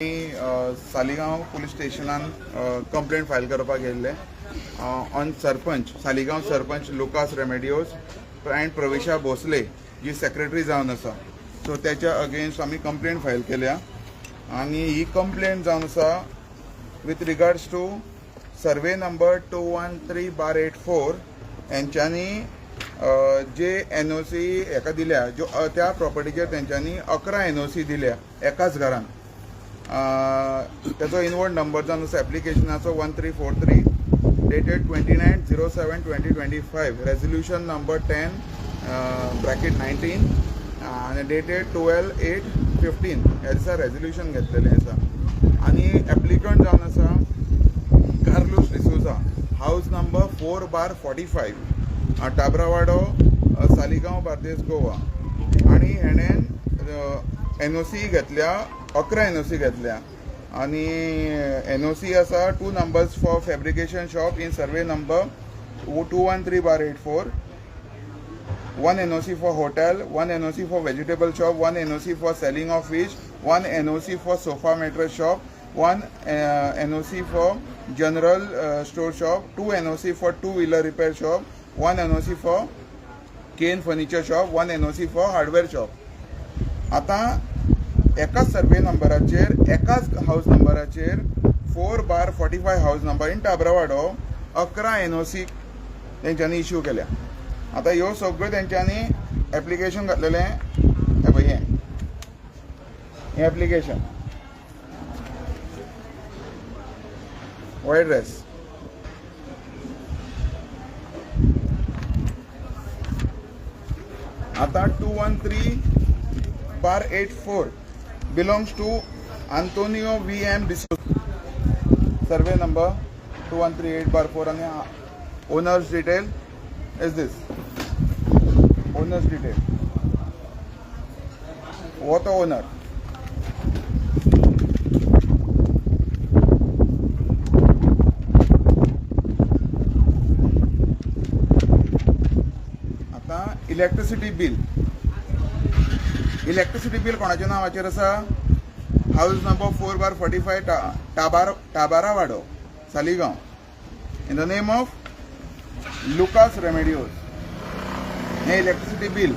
Saligao police स्टेशनान complaint file करपाक गेल्ले on sarpanch Saligao sarpanch Lucas Remedios and Pravisha Bhosle ji secretary जावन आसा. सो त्याच्या अगेन्स्ट आमी कंप्लेंट फायल केल्या आणि ही कंप्लेंट जावन आसा with regards to survey number 213/84 यांच्यानी जे NOC एका दिल्या जो त्या प्रॉपर्टीचेर तेंच्यांनी 11 NOC दिल्या एकाच घरान. त्याचो इनवर्ड नंबर जावन आसा एप्लिकेशनाचो 1343 डेटेड 29/07/2025 रेजोल्यूशन नंबर 10/19 आणि डेटेड 12/8/15 ह्या दिसा रेजोल्यूशन घेतलेलें आसा. आणि एप्लिकंट जावन आसा कार्लोस डिसोजा, हाऊस नंबर 4/45 टाबरावाडो, सालिगांव बार्देस, गोवा. आणि हेणेन NOC घेतल्या 11 NOC घेतल्या आणि NOC आसा 2 numbers for fabrication shop in survey number 213/84, 1 NOC for hotel, 1 NOC for vegetable shop, 1 NOC for selling of fish, 1 NOC for sofa mattress shop, 1 NOC for general store shop, 2 NOC for 2-wheeler repair shop, 1 NOC for cane furniture shop, 1 NOC for hardware shop. आता एकाच survey नंबराचेर एकाच house नंबराचेर 4/45 house number in Tabarwado 11 NOC तेंच्यांनी issue केल्या. आता ह्यो सगळ्यो तेंच्यांनी एप्लिकेशन घातलेलें हे पळय हें एप्लिकेशन वायट ड्रेस. आता 213/84 belongs to Antonio VM D'Souza. Survey number 2138/4 and owner's detail is this. Owner's detail. What the owner? आता इलेक्ट्रिसिटी बिल कोणाच्या नावाचेर आसा? House number 4/45 Tabarawado, Saligao, in the name of Lucas Remedios. हे इलेक्ट्रिसिटी बिल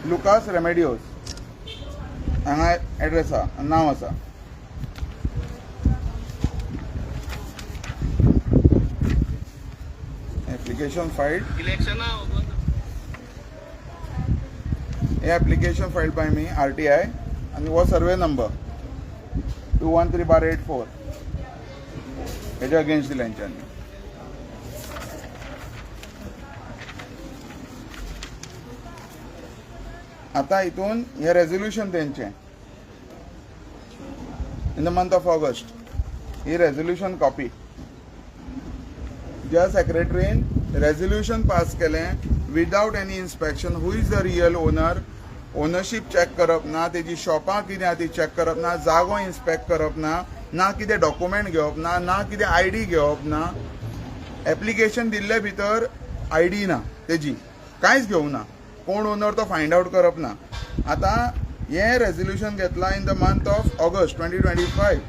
लुकास रेमेडियोस हांगा एड्रेस आसा, नाव आसा. Application filed application filed by me RTI आणि वो सर्वे नंबर 213/84 हेच्या अगेन्स्ट दिला यांच्यानी. आता हितून हे रेजोल्यूशन तेंचे in the month of August ही रेजोल्यूशन कॉपी ज्या सेक्रेटरीन रेजोल्यूशन पास केलें without any inspection who is the real owner, ownership check करप ना, तेजी शॉपां कितें आहा ती चेक करप ना, जागो इन्स्पेक्ट करप ना कितें डॉक्युमेंट घेवप ना कितें ID घेवप ना, एप्लिकेशन दिल्ले भितर ID ना, तेजी कांयच घेवंक ना, कोण ओनर तो फायंड आउट करप ना. आता हे रेजोल्यूशन घेतला in the month of August 2025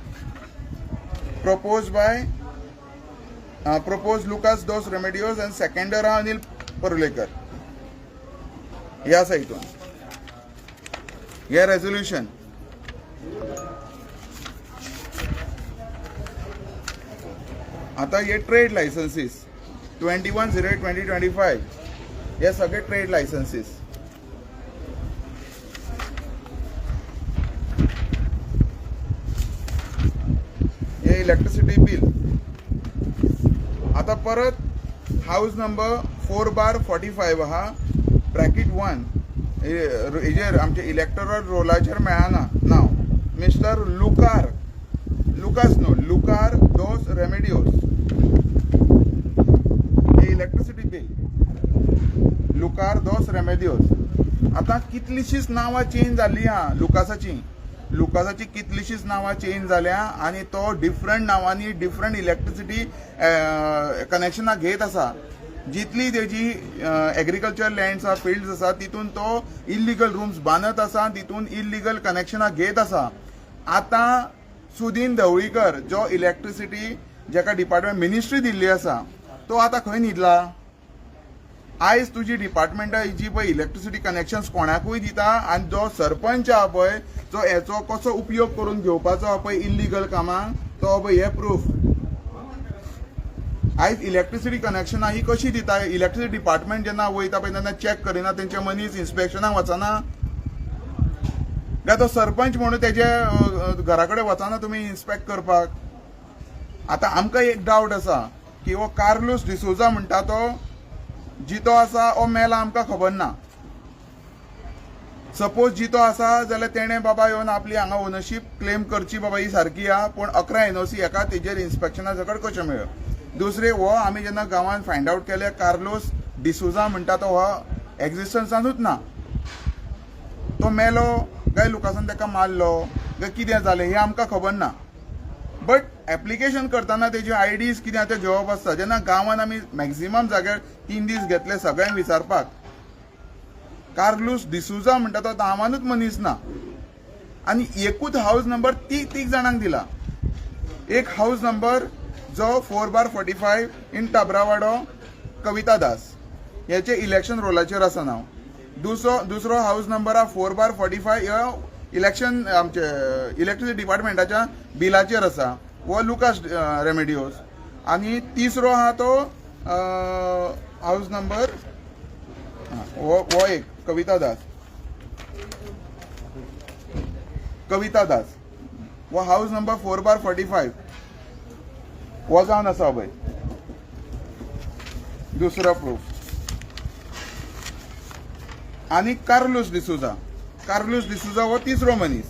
proposed Lucas dos Remedios and seconder Anil Parulekar. या साइटून हे रेजोल्यूशन आता हे ट्रेड लायसन्सीस 21/08/2025 हे सगळे ट्रेड लायसन्सीस. हे इलेक्ट्रिसिटी बिल. आता परत हाऊस नंबर 4/45 आहा ब्रॅकेट 1 हेजेर आमचे इलेक्टोरल रोलाचेर मेळना नाव मिस्टर लुकार दोस रेमेडियोस. हे इलेक्ट्रिसिटी बिल लुकार दोस रेमेडियोस. आता कितलीशीच नावां चेंज जाल्ली आहा लुकासाची कितलीशीच नावां चेंज जाल्या आणि तो डिफरंट नावांनी डिफरंट इलेक्ट्रिसिटी कनेक्शनां घेत आसा. जितली तेजी एग्रीकल्चर लँड्स आसा, फिल्ड्स आसा, तितून तो इल्लीगल रूम्स बांदत आसा, तितून इल्लीगल कनेक्शनां घेत आसा. आतां सुदीन ढवळीकर जो इलेक्ट्रिसिटी जेका डिपार्टमेंट मिनिस्ट्री दिल्ली आसा तो आतां खंय न्हिदला? आयज तुजी डिपार्टमेंटा जी पळय इलेक्ट्रिसिटी कनेक्शन्स कोणाकूय दिता आनी जो सरपंच आहा पळय जो हेचो कसो उपयोग करून घेवपाचो आहा पळय इल्लीगल कामांक तो पळय हे प्रूफ. आयज इलेक्ट्रिसिटी कनेक्शनां ही कशी दिता? इलेक्ट्रिसिटी डिपार्टमेंट जेन्ना वयता पळय तेन्ना चॅक करिना, तेंचे मनीस इन्स्पेक्शनाक वचना काय? तो सरपंच म्हणून तेजे घरा कडेन वचना तुमी इन्स्पेक्ट करपाक? आतां आमकां एक डावट आसा की हो कार्लोस डिसोजा म्हणटा तो जितो आसा हो मेला आमकां खबर ना. सपोज जितो आसा जाल्यार तेणें बाबा येवन आपली हांगा ओनरशीप क्लेम करची बाबा ही सारकी आहा, पूण 11 NOC एका तेजेर इन्स्पेक्शना सकट कशें मेळ्यो? दुसरे हो आमी जेन्ना गांवांत फायंड आवट केले कार्लोस डिसोजा म्हणटा तो हो एक्झिस्टन्सानूच ना. तो मेलो काय लुकासान ताका मारलो काय कितें जालें हें आमकां खबर ना. बट एप्लिकेशन करतना तेजी IDs कितें आहा तें घेवप आसता. जेन्ना गांवांत आमी मॅक्झिमम जाग्यार 3 दीस घेतले सगळ्यांक विचारपाक, कार्लोस डिसोजा म्हणटा तो नांवानूच मनीस ना. आनी एकूच हाऊस नंबर तीग जाणांक दिला. एक हाऊस नंबर जो 4/45 इन टाबरावाडो कविता दास हेचे इलेक्शन रोलाचेर आसा नांव. दुसरो हाऊस नंबर आहा 4/45 हो इलेक्शन आमचे इलेक्ट्रिसिटी डिपार्टमेंटाच्या बिलाचेर आसा, हो लुकास रेमेडिओस. आनी तिसरो आहा तो हाऊस नंबर हो एक कविता दास हो हाऊस नंबर 4/45 हो जावन आसा पळय दुसरो प्रूफ. आनी कार्लोस डिसोजा हो तिसरो मनीस,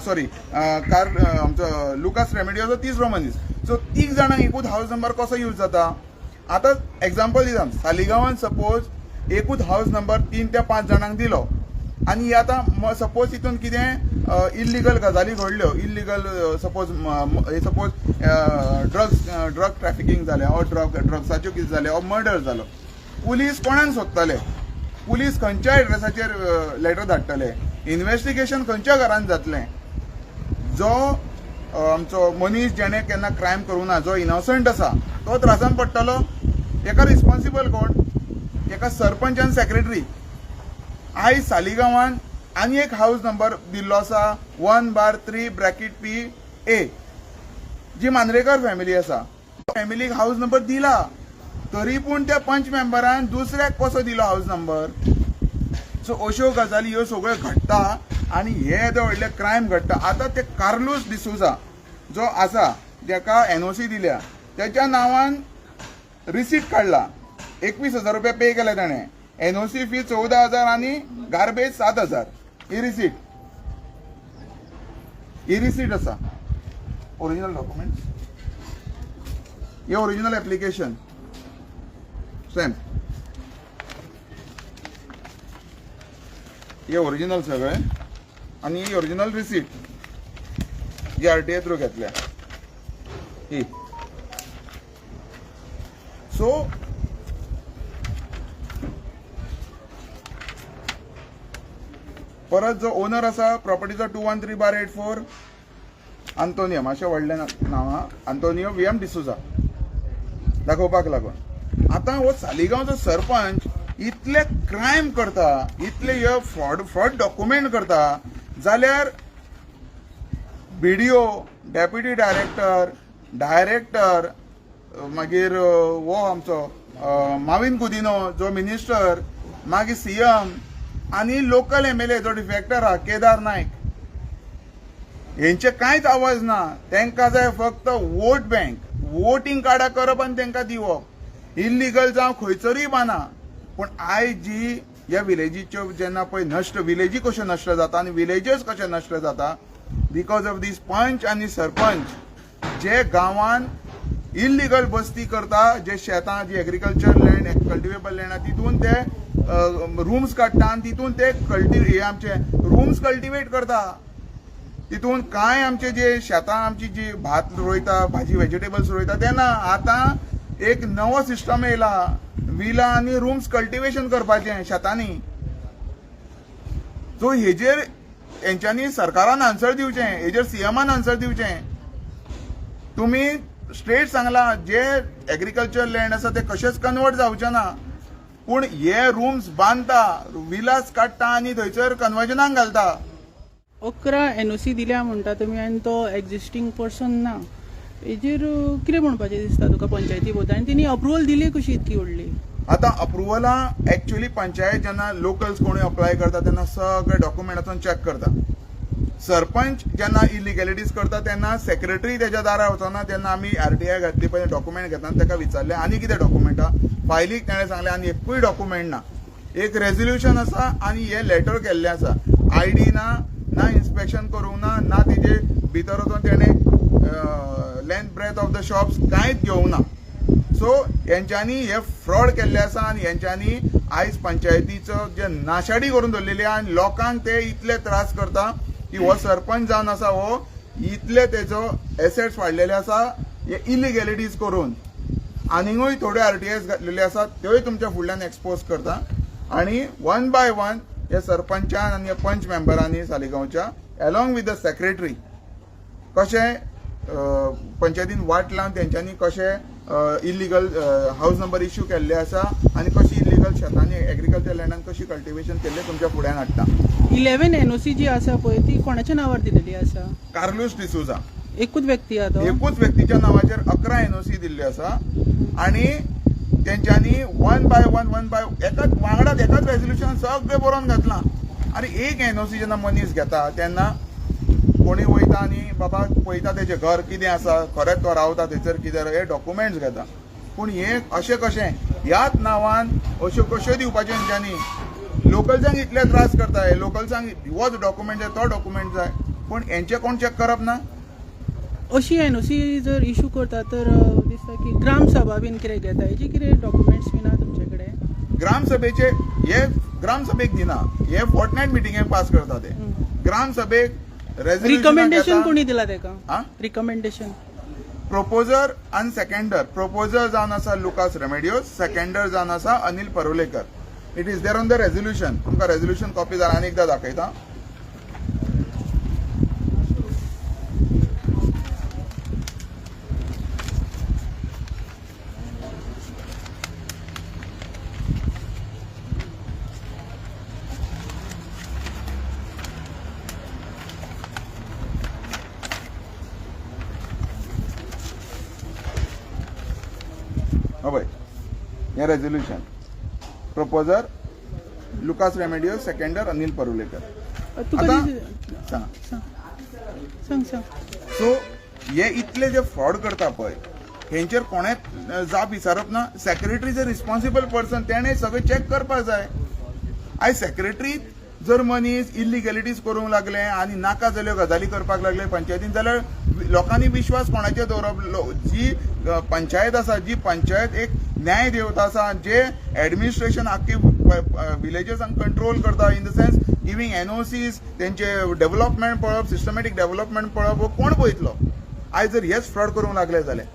सॉरी आमचो लुकास रेमेडिओस हो तिसरो मनीस. सो 3 जाणांक एकूच हाऊस नंबर कसो यूज जाता? आतां एग्जाम्पल दिता, सालिगांवान सपोज एकूच हाऊस नंबर 3 ते 5 जाणांक दिलो आनी आतां सपोज तितून कितें इल्लीगल गजाली घडल्यो, इल्लीगल सपोज ड्रग ट्रॅफिकींग जालें ऑर ड्रग्साच्यो कितें जालें ऑर मर्डर जालो, पुलीस कोणाक सोदतले? पुलीस खंयच्या एड्रेसाचेर लेटर धाडटले? इन्व्हेस्टिगेशन खंयच्या घरांत जातलें? जो आमचो मनीस जेणे केन्ना क्रायम करूं ना, जो इनोसंट आसा तो त्रासान पडटलो. हेका रिस्पॉन्सिबल कोण? हेका सरपंच आनी सेक्रेटरी. आयज सालिगांवान आनी एक हाऊस नंबर दिल्लो आसा 1/3(P)A जी मांद्रेकर फॅमिली आसा. फॅमिलीक हाऊस नंबर दिला, तरी पूण त्या पंच मेंबरान दुसऱ्याक कसो दिलो हाऊस नंबर? सो अश्यो गजाली ह्यो सगळ्यो घडटा आनी हे येदे व्हडले क्रायम घडटा. आतां ते कार्लोस डिसोजा जो आसा जेका NOC दिल्या त्याच्या नांवान रिसीट काडला, 21,000 रुपया पे केले ताणें. NOC फी 14,000 आनी गार्बेज 7,000. ही रिसीट आसा. ओरिजिनल डॉक्युमेंट, हे ओरिजिनल एप्लिकेशन सेम, हे ओरिजिनल सगळे आणि ही ओरिजिनल रिसीट जी RTI थ्रू घेतल्या ही. सो परत जो ओनर आसा प्रॉपर्टीचो 213/84 आंतोनियो, मातशें व्हडलें नांव आहा, आंतोनियो VM डिसोजा दाखोवपाक लागून. आतां हो सालिगांवचो सरपंच इतले क्रायम करता, इतले हे फ्रॉड डॉक्युमेंट करता, जाल्यार BDO, डेप्युटी डायरेक्टर मागीर हो आमचो माविन कुदिनो जो मिनिस्टर, मागीर CM आनी लोकल MLA जो डिफेक्टर आहा केदार नायक, हेंचे कांयच आवाज ना. तांकां जाय फक्त वोट बँक, वोटिंग कार्डां करप आनी तांकां दिवप. इल्लीगल जावं खंयसरूय बाना. पूण आयज जी ह्या विलेजीच्यो जेन्ना पळय नश्ट, विलेजी कश्यो नश्ट जाता आनी विलेजर्स कशे नश्ट जाता बिकॉज ऑफ दीस पंच आनी सरपंच जे गांवांत इल्लीगल बस्ती करता, जे शेतां जी एग्रीकल्चर लँड कल्टिवेबल लँड आहा तितून ते रूम्स काडटा आनी तितून ते आमचे रूम्स कल्टिवेट करता. तितून कांय आमचे जे शेतां आमची जी भात रोयता, भाजी व्हेजिटेबल्स रोयता तेन्ना आतां एक नवो सिस्टम येयला, विला आनी रूम्स कल्टिवेशन करपाचें शेतांनी. सो हेजेर हेंच्यांनी सरकारान आन्सर दिवचें, हेजेर CMान आन्सर दिवचें. तुम्ही स्ट्रेट सांगला जे एग्रीकल्चर लँड आसा ते कशेच कन्वर्ट जावचे ना, पूण हे रूम्स बांदता, विलास काडटा आनी थंयसर कन्वर्जनाक घालता. 11 NOC दिल्या म्हणटा तुमी आनी तो एक्झिस्टींग पर्सन ना. हेजेर कितें म्हणपाचें दिसता तुका पंचायती बोर्डान? आनी तेणी अप्रुवल दिली कशी इतकी व्हडली? आता अप्रुवला एक्चुअली पंचायत जेन्ना लोकल्स कोणी अप्लाय करता तेन्ना सगळे डॉक्युमेंटाचो चॅक करता. सरपंच जेन्ना इलिगॅलिटीज करता तेन्ना सेक्रेटरी तेज्या दारार वचना तेन्ना आमी RTI घातली पळय डॉक्युमेंट घेतना ताका विचारलें आनी कितें डॉक्युमेंट आहा, फायलीक ताणें सांगलें आनी एकूय डॉक्युमेंट ना. एक रेझोल्युशन आसा आनी हे लेटर केल्लें आसा. ID ना इन्स्पेक्शन करूंक ना तेजे भितर वचून तेणें length breadth of the shops कांयच घेवंक ना. सो हेंच्यांनी हे फ्रॉड केल्ले आसा आनी हेंच्यांनी आयज पंचायतीचो जे नाशाडी करून दवरलेली आहा आनी लोकांक ते इतले त्रास करता की हो सरपंच जावन आसा हो इतले तेजो एसेट्स वाडलेले आसा हे इलिगॅलिटीज करून. आनीकूय थोड्यो RTIs घातलेल्यो आसात त्योय तुमच्या फुडल्यान एक्सपोज करता आनी वन बाय वन हे सरपंचान आनी हे पंच मेंबरांनी सालिगांवच्या अलॉंग विथ द सेक्रेटरी कशें पंचायतीन वाट लावन तेंच्यांनी कशें इलिगल हाऊस नंबर इश्यू केल्ले आसा आनी कशी इलिगल शेतांनी एग्रीकल्चर लँडान कशी कल्टिवेशन केल्लें तुमच्या फुड्यान हाडटा. 11 NOC जी आसा पळय ती कोणाच्या नांवार दिलेली आसा? कार्लोस डिसोजा एकूच व्यक्ती आहा तो? एकूच व्यक्तीच्या नांवाचेर 11 NOC दिल्ले आसा आनी तेंच्यांनी वन बाय एकाच वांगडाच एकाच रेझोल्युशन सगळें बरोवन घातलां. आनी एक NOC जेन्ना मनीस घेता तेन्ना कोणी वयता आनी बाबा पळयता तेजें घर कितें आसा, खरेंच तो रावता थंयसर कितें हे डॉक्युमेंट्स घेता. पूण हे अशें कशें ह्याच नांवान अश्यो कश्यो दिवपाच्यो हेंच्यांनी? लोकल्सांक इतले त्रास करता हे लोकल्सांक होच डॉक्युमेंट जाय तो डॉक्युमेंट जाय पूण हेंचें कोण चॅक करप ना. अशी NOC जर इश्यू करता तर दिसता की ग्रामसभा बीन कितें घेता हेजी कितें डॉक्युमेंट्स बीन आहा तुमचे कडेन? ग्रामसभेचे हे ग्रामसभेक दिना, हे फोर्टनायट मिटिंगेक पास करता ते. ग्रामसभेक रिकमेंडेशन कोणी दिला तेका? रिकमेंडेशन प्रोपोजर आनी सेकंडर. प्रोपोजर जावन आसा लुकास रेमेडियोस, सेकंडर जावन आसा Anil Parulekar. It is there on the resolution. तुमकां रेझोल्युशन कॉपी जाल्यार आनी एकदां दाखयता. पळय हें रेझोल्युशन. प्रोपोजर लुकास रेमेडियोस, सेकंडर अनिल परुलेकर. सांग. सो हे इतले जे फ्रॉड करता पळय हेंचेर कोणेच जाप विचारप ना. सेक्रेटरी जे रिस्पॉन्सिबल पर्सन तेणें सगळें चॅक करपाक जाय. आयज सेक्रेटरी जर मनीस इलिगॅलिटीज करूंक लागले आनी नाका जाल्यो गजाली करपाक लागले पंचायतीन जाल्यार लोकांनी विश्वास कोणाचेर दवरप? जी पंचायत आसा, जी पंचायत एक न्याय देवता आसा, जे एडमिनिस्ट्रेशन आख्खी विलेजेसांक कंट्रोल करता in the sense giving NOCs, तेंचे डेव्हलपमेंट पळप, सिस्टमॅटीक डेव्हलपमेंट पळप, हो कोण पळयतलो? आयज जर हेच फ्रॉड करूंक लागले जाल्यार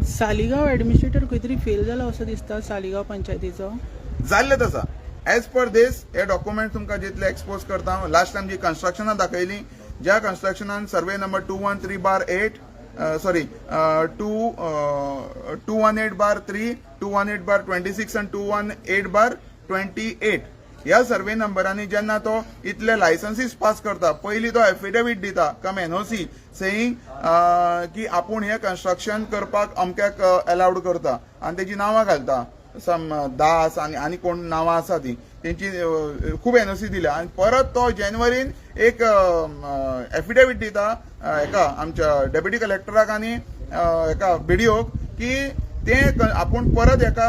सालिगांव एडमिनिस्ट्रेटर खंय तरी फेल जाला असो दिसता सालिगांव पंचायतीचो. जाल्लेच आसा. एज पर दीस हे डॉक्युमेंट तुमकां जितले एक्सपोज करता. लास्ट टायम जी कन्स्ट्रक्शनां दाखयली, ज्या कन्स्ट्रक्शनान सर्वे नंबर 213/8 सॉरी 218/3, 218/26 आनी 218/28 ह्या सर्वे नंबरांनी जेन्ना तो इतले लायसन्सीस पास करता, पयलीं तो एफिडेवीट दिता कम NOC सेयींग की आपूण हे कन्स्ट्रक्शन करपाक अमक्याक अलाउड करता आनी तेजी नांवां घालता. सम दास आनी कोण नांवां आसा ती तेंची खूब NOC दिल्या आनी परत तो जानेवारीन एक एफिडेवीट दिता हेका आमच्या डेप्युटी कलेक्टराक आनी हेका BDOक की ते आपूण परत एका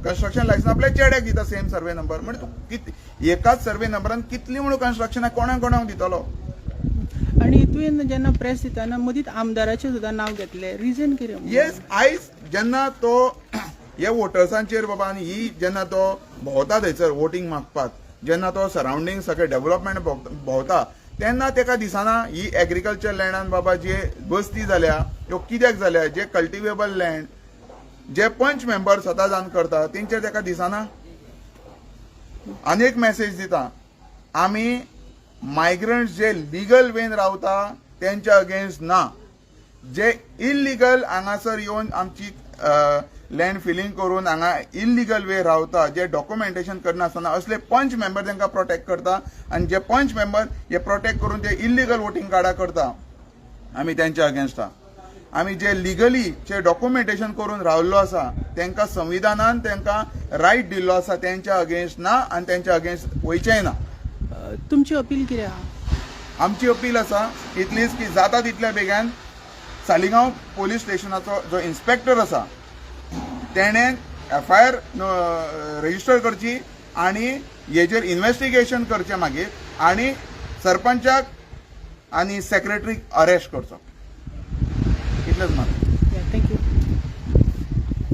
कन्स्ट्रक्शन लायसन्स आपल्या चेड्याक दिता सेम सर्वे नंबर. म्हणजे तूं एकाच सर्वे नंबरान कितली म्हणून कन्स्ट्रक्शनाक कोणाक दितलो? आणि तुवें जेन्ना प्रेस दिताना मदींच आमदाराचें सुद्दां नांव घेतलें, रिजन कितें? येस, आयज जेन्ना तो हे वोटर्सांचेर बाबा आनी ही जेन्ना तो भोंवता थंयसर वोटींग मागपाक, जेन्ना तो सरावंडींग सगळे डेव्हलपमेंट भोंवता तेन्ना ताका दिसना ही एग्रीकल्चर लँडान बाबा जे बस्ती जाल्या त्यो कित्याक जाल्या, जे कल्टिवेबल लँड जे पंच मेंबर स्वता जावन करता तेंचेर ताका दिसना. आनी एक मेसेज दिता, आमी मायग्रंट्स जे लिगल वेन रावता तेंच्या अगेन्स्ट ना. जे इल्लिगल हांगासर येवन आमची लँड फिलिंग करून हांगा इल्लिगल वे रावता, जे डॉक्युमेंटेशन करनासतना असले पंच मेंबर तांकां प्रोटेक्ट करता आनी जे पंच मेंबर हे प्रोटेक्ट करून जे इल्लिगल वोटिंग कार्डां करता आमी तेंच्या अगेन्स्ट आहा. आमी जे लिगली जे डॉक्युमेंटेशन करून रावल्लो आसा तांकां संविधानान तांकां रायट दिल्लो आसा, तेंच्या अगेन्स्ट ना आनी तेंच्या अगेन्स्ट वयचेंय ना. तुमची अपील कितें आहा? आमची अपील आसा इतलीच की जाता तितल्या बेगान सालिगांव पोलीस स्टेशनाचो जो इन्स्पेक्टर आसा तेणें FIR रजिस्टर करची आनी हेजेर इन्व्हेस्टिगेशन करचें मागीर आनी सरपंचाक आनी सेक्रेटरीक अरेस्ट करचो. इतलेंच म्हणा.